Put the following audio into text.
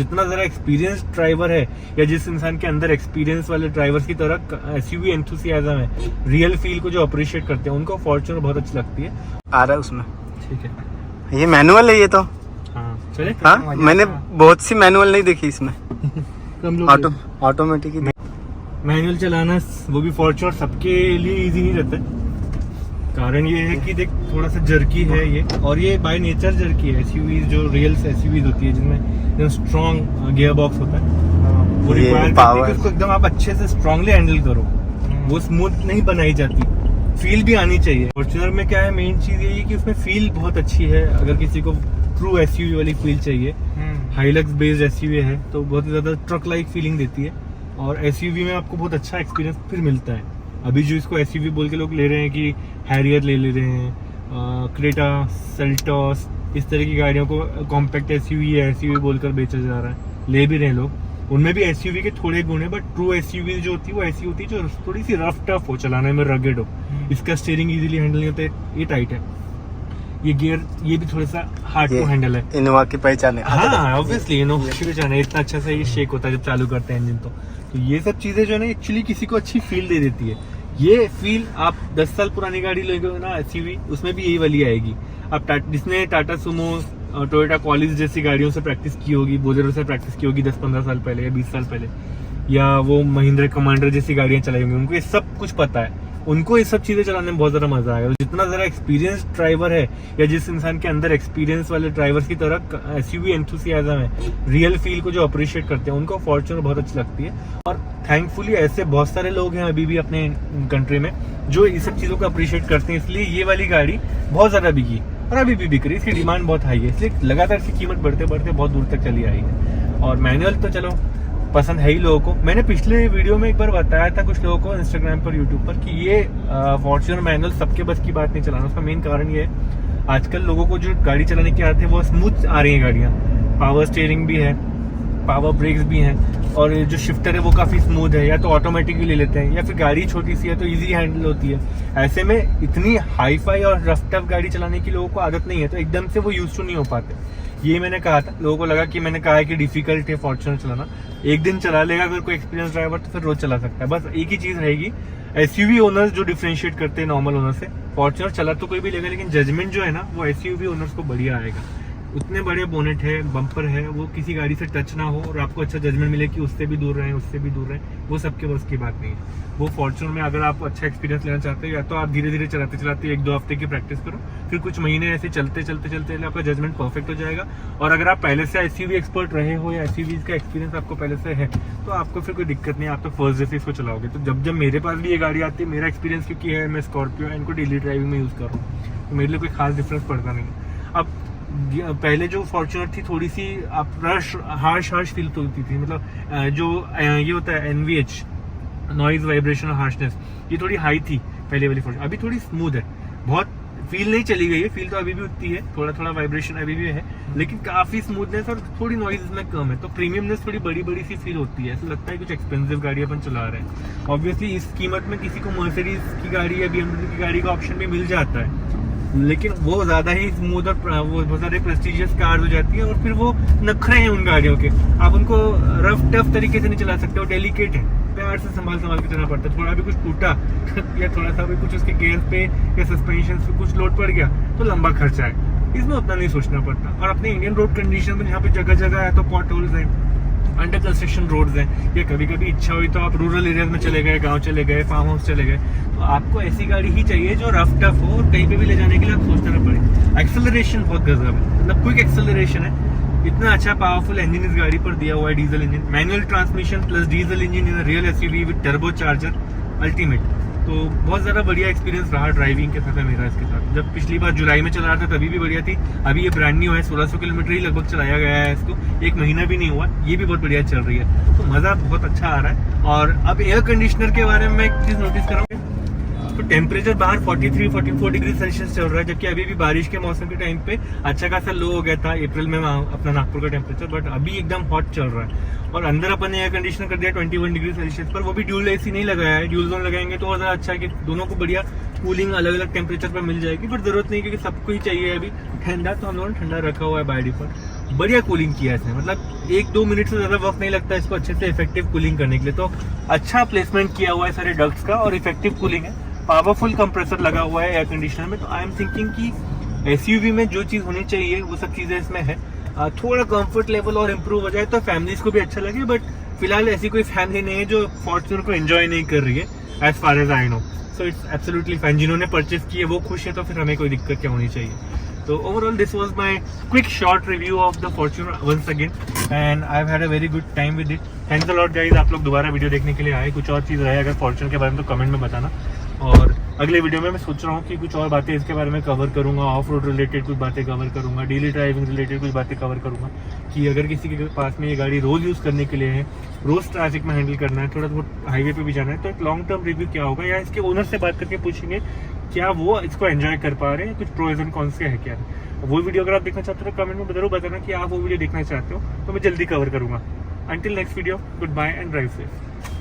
जितना जरा experience driver है या जिस इंसान के अंदर एक्सपीरियंस वाले ड्राइवर्स की तरह एसयूवी एंथुसियाज्म है, रियल फील को जो अप्रिशिएट करते हैं, उनको फॉर्च्यूनर बहुत अच्छी लगती है। आ रहा है उसमें। ठीक है, ये मैनुअल है ये तो। हाँ चले। हाँ मैंने बहुत सी मैनुअल नहीं देखी इसमें। ऑटोमेटिक ही। मैनुअल चलाना वो भी फॉर्च्यूनर सबके लिए इजी नहीं रहता है। कारण ये है कि देख थोड़ा सा जर्की है ये, और ये बाय नेचर जर्की है। एसयूवीज जो रियल एसयूवीज होती है जिनमें स्ट्रॉन्ग गियर बॉक्स होता है, वो रिक्वायर करती है कि उसको एकदम आप अच्छे से स्ट्रांगली हैंडल करो, वो स्मूथ नहीं बनाई जाती, फील भी आनी चाहिए। फॉर्च्यूनर में क्या है, मेन चीज ये है कि उसमें फील बहुत अच्छी है। अगर किसी को ट्रू एसयूवी वाली फील चाहिए, हाइलक्स बेस्ड एसयूवी है तो बहुत ही ज्यादा ट्रक लाइक फीलिंग देती है, और एसयूवी में आपको बहुत अच्छा एक्सपीरियंस फिर मिलता है। अभी जो इसको एसयूवी बोल के लोग ले रहे हैं कि हैरियर ले रहे हैं, क्रेटा, सेल्टॉस, इस तरह की गाड़ियों को कॉम्पैक्ट एसयूवी या एसयूवी बोलकर बेचा जा रहा है, ले भी रहे हैं लोग। उनमें भी एसयूवी के थोड़े गुण है, बट ट्रू एसयूवी जो होती है वो ऐसी होती है जो थोड़ी सी रफ टफ हो, चलाने में रगेड हो। इसका स्टीयरिंग इजीली हैंडल नहीं होता है, ये टाइट है, ये गियर ये भी थोड़ा सा हार्ड टू हैंडल है। इनोवा की पहचान है। हाँ ऑब्वियसली इनोवा की पहचान है, इतना अच्छा सा ये शेक होता है जब चालू करते हैं इंजन। तो ये सब चीजें जो है ना एक्चुअली किसी को अच्छी फील दे देती है। ये फील आप 10 साल पुरानी गाड़ी लोगे ना एसयूवी, उसमें भी यही वाली आएगी। आप जिसने टाटा सुमो, टोयोटा कॉलिस जैसी गाड़ियों से प्रैक्टिस की होगी, बोलेरो से प्रैक्टिस की होगी 10-15 साल पहले या 20 साल पहले, या वो महिंद्रा कमांडर जैसी गाड़ियां चलाई होंगी, उनको ये सब कुछ पता है, उनको ये सब चीजें चलाने में बहुत ज्यादा मजा आएगा। जितना जरा एक्सपीरियंस ड्राइवर है या जिस इंसान के अंदर एक्सपीरियंस वाले ड्राइवर्स की तरह एसयूवी एंथुसियाज्म है, रियल फील को जो अप्रिशिएट करते हैं, उनको फॉर्च्यूनर बहुत अच्छी लगती है। और थैंकफुली ऐसे बहुत सारे लोग हैं अभी भी अपने कंट्री में जो इस सब चीजों को अप्रिशिएट करते हैं, इसलिए ये वाली गाड़ी बहुत ज्यादा बिकी और अभी भी बिक रही है। इसकी डिमांड बहुत हाई है, इसलिए लगातार इसकी कीमत बढ़ते बढ़ते बहुत दूर तक चली आई है। और मैनुअल तो चलो पसंद है ही लोगों को। मैंने पिछले वीडियो में एक बार बताया था कुछ लोगों को इंस्टाग्राम पर, यूट्यूब पर, कि ये फॉर्च्यूनर मैनुअल सबके बस की बात नहीं चलाना। उसका मेन कारण ये है आजकल लोगों को जो गाड़ी चलाने की आदत है वो स्मूथ आ रही है गाड़ियाँ, पावर स्टीयरिंग भी है, पावर ब्रेक्स भी हैं, और जो शिफ्टर है वो काफी स्मूथ है, या तो ऑटोमेटिक भी ले लेते हैं, या फिर गाड़ी छोटी सी है तो इजी हैंडल होती है। ऐसे में इतनी हाई फाई और रफ टफ गाड़ी चलाने की लोगों को आदत नहीं है, तो एकदम से वो यूज टू नहीं हो पाते। ये मैंने कहा था, लोगों को लगा कि मैंने कहा है कि डिफिकल्ट है फॉर्च्यूनर चलाना। एक दिन चला लेगा अगर कोई एक्सपीरियंस ड्राइवर तो फिर रोज चला सकता है। बस एक ही चीज रहेगी, एसयूवी ओनर्स जो डिफरेंशिएट करते हैं नॉर्मल ओनर से, फॉर्च्यूनर चला तो कोई भी लेगा, लेकिन जजमेंट जो है ना वो एसयूवी ओनर्स को बढ़िया आएगा। उतने बड़े बोनेट है, बम्पर है, वो किसी गाड़ी से टच ना हो और आपको अच्छा जजमेंट मिले कि उससे भी दूर रहें, उससे भी दूर रहें, वो सबके बस की बात नहीं है। वो फॉर्च्यूनर में अगर आप अच्छा एक्सपीरियंस लेना चाहते हो, या तो आप धीरे धीरे चलाते चलाते 1-2 हफ्ते की प्रैक्टिस करो, फिर कुछ महीने ऐसे चलते चलते आपका जजमेंट परफेक्ट हो जाएगा। और अगर आप पहले से एसयूवी एक्सपर्ट रहे हो या एसयूवीज का एक्सपीरियंस आपको पहले से है, तो आपको फिर कोई दिक्कत नहीं, आप तो फर्स्ट जैसे इसको चलाओगे। तो जब मेरे पास भी ये गाड़ी आती है, मेरा एक्सपीरियंस क्योंकि है, मैं स्कॉर्पियो इनको डेली ड्राइविंग में यूज कर रहा हूँ, तो मेरे लिए कोई खास डिफरेंस पड़ता नहीं। अब पहले जो फॉर्च्यूनर थी थोड़ी सी आप हार्श फील होती थी, मतलब जो ये होता है NVH, नॉइज वाइब्रेशन और हार्शनेस, ये थोड़ी हाई थी पहले वाली फॉर्च्यूनर। अभी थोड़ी स्मूथ है, बहुत फील नहीं चली गई है, फील तो अभी भी उतनी है, थोड़ा वाइब्रेशन अभी भी है, लेकिन काफी स्मूथनेस और थोड़ी नॉइज इसमें कम है, तो प्रीमियमनेस थोड़ी बड़ी सी फील होती है। ऐसा लगता है कुछ एक्सपेंसिव गाड़ी अपन चला रहे हैं। ऑब्वियसली इस कीमत में किसी को मर्सिडीज की गाड़ी या BMW की गाड़ी का ऑप्शन भी मिल जाता है, लेकिन वो ज्यादा ही स्मूथ और वो बहुत सारे प्रेस्टिजियस कार हो जाती है, और फिर वो नखरे हैं उन गाड़ियों के, आप उनको रफ टफ तरीके से नहीं चला सकते, वो डेलिकेट है, प्यार से संभाल के चलना पड़ता है। थोड़ा भी कुछ टूटा या थोड़ा सा भी कुछ उसके गेयर पे या सस्पेंशन पे कुछ लोड पड़ गया तो लंबा खर्चा है, इसमें उतना नहीं सोचना पड़ता। और अपने इंडियन रोड कंडीशन में जहाँ पे जगह जगह है तो पॉट होल्स है, अंडर कंस्ट्रक्शन रोड्स हैं, या कभी कभी इच्छा हुई तो आप रूरल एरियाज में चले गए, गांव चले गए, फार्म हाउस चले गए, तो आपको ऐसी गाड़ी ही चाहिए जो रफ टफ हो और कहीं पे भी ले जाने के लिए आप सोचना ना पड़े। एक्सेलरेशन बहुत गजब है, मतलब क्विक एक्सेलरेशन है, इतना अच्छा पावरफुल इंजन इस गाड़ी पर दिया हुआ है, diesel engine, manual transmission plus diesel engine in real SUV with turbo charger ultimate. तो बहुत ज़्यादा बढ़िया एक्सपीरियंस रहा ड्राइविंग के साथ है मेरा इसके साथ। जब पिछली बार जुलाई में चला रहा था तभी भी बढ़िया थी, अभी ये ब्रांड न्यू है, 1600 किलोमीटर ही लगभग चलाया गया है इसको, 1 महीना भी नहीं हुआ, ये भी बहुत बढ़िया चल रही है, तो मज़ा बहुत अच्छा आ रहा है। और अब एयर कंडीशनर के बारे में मैं एक चीज़ नोटिस करूँगा, तो टेम्परेचर बाहर 43-44 डिग्री सेल्सियस चल रहा है, जबकि अभी भी बारिश के मौसम के टाइम पे अच्छा खासा लो हो गया था अप्रैल में अपना नागपुर का टेम्परेचर, बट अभी एकदम हॉट चल रहा है। और अंदर अपन ने एयर कंडीशनर कर दिया 21 डिग्री सेल्सियस पर, वो भी ड्यूल AC नहीं लगाया है, ड्यूल जोन लगाएंगे तो और ज़्यादा अच्छा है कि दोनों को बढ़िया कूलिंग अलग अलग टेम्परेचर पर मिल जाएगी, पर जरूरत नहीं क्योंकि सबको ही चाहिए अभी ठंडा, तो हम लोगों ने ठंडा रखा हुआ है बाय डिफॉल्ट। बढ़िया कूलिंग किया है इसने, मतलब 1-2 मिनट से ज्यादा वक्त नहीं लगता इसको अच्छे से इफेक्टिव कूलिंग करने के लिए। तो अच्छा प्लेसमेंट किया हुआ है सारे डक्ट्स का और इफेक्टिव कूलिंग है। पावरफुल कंप्रेसर लगा हुआ है एयर कंडीशनर में। तो आई एम थिंकिंग कि एसयूवी में जो चीज होनी चाहिए वो सब चीजें इसमें है। थोड़ा कंफर्ट लेवल और इम्प्रूव हो जाए तो फैमिलीज को भी अच्छा लगे, बट फिलहाल ऐसी कोई फैमिली नहीं है जो फॉर्च्यूनर को एंजॉय नहीं कर रही है, as far as I know. So it's absolutely fine. जिन्होंने परचेस की है वो खुश है, तो फिर हमें कोई दिक्कत क्या होनी चाहिए। तो overall this was my quick short review of the Fortuner once again, and I have had a very good time with it. Thanks a lot guys, आप लोग दोबारा वीडियो देखने के लिए आए। कुछ और चीज़ रहे अगर फॉर्च्यूनर के बारे में तो कमेंट में बताना। और अगले वीडियो में मैं सोच रहा हूँ कि कुछ और बातें इसके बारे में कवर करूँगा, ऑफ रोड रिलेटेड कुछ बातें कवर करूँगा, डेली ड्राइविंग रिलेटेड कुछ बातें कवर करूँगा कि अगर किसी के पास में ये गाड़ी रोज़ यूज़ करने के लिए है, रोज़ ट्रैफिक में हैंडल करना है, थोड़ा बहुत हाईवे पे भी जाना है, तो एक लॉन्ग टर्म रिव्यू क्या होगा, या इसके ओनर से बात करके पूछेंगे क्या वो इसको एंजॉय कर पा रहे हैं, कुछ प्रोज एंड कॉन्स है क्या। वो वीडियो अगर आप देखना चाहते हो तो कमेंट में जरूर बताना कि आप वो वीडियो देखना चाहते हो, तो मैं जल्दी कवर करूँगा। Until next video, goodbye and drive safe.